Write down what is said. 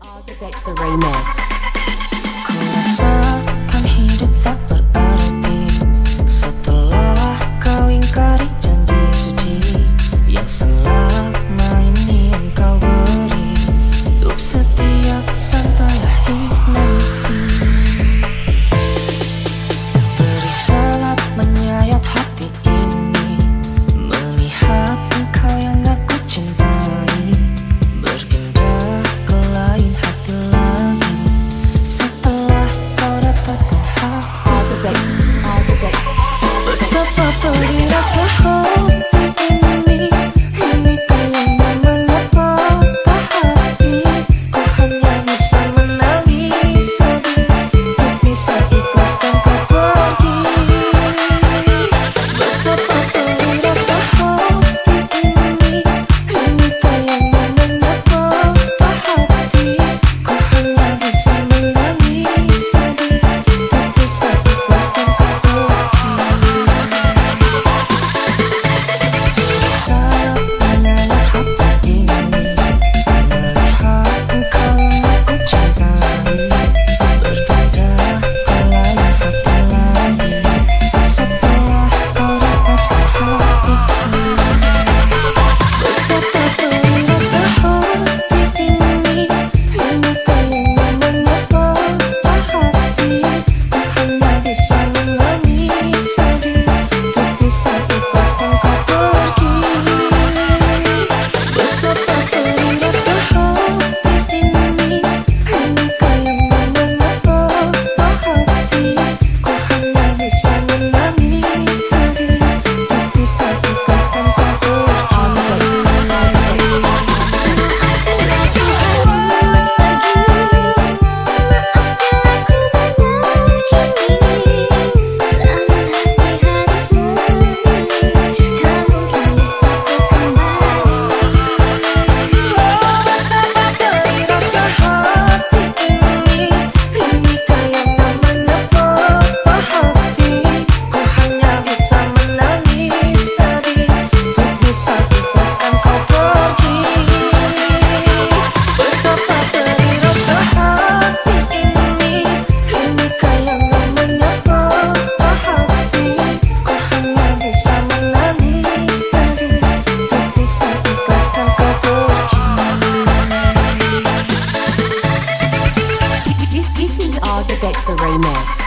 Architect the remix. Ku rasakan hidup tak berarti setelah kau ingkari janji suci yang selama ini engkau beri untuk setiap sampai akhir nanti. Beri salat menyayat hati ini melihat engkau yang aku cintai berpindah ke lain hati lagi setelah kau dapatkan hati. Betapa pedih rasa hati ini kau yang namanya patah hati. Kau hanya bisa menangis sedih, tak bisa ikhlaskan kau pergi. Betapa pedih rasa hati ini kau yang namanya patah hati. Kau hanya bisa menangis sedih, tak bisa ikhlaskan kau pergi. Saat menyayat hati ini melihat engkau yang aku cintai berpindah ke lain hati lagi setelah kau dapatkan hatiku. Betapa pedih rasa hati ini kau yang namanya patah hati. Kau hanya bisa menangis sedih, tak bisa ikhlaskan kau pergi. Betapa pedih rasa hati ini kau yang namanya patah hati. Kau hanya bisa menangis sedih, tak bisa ikhlaskan kau pergi. This is Architect the remix.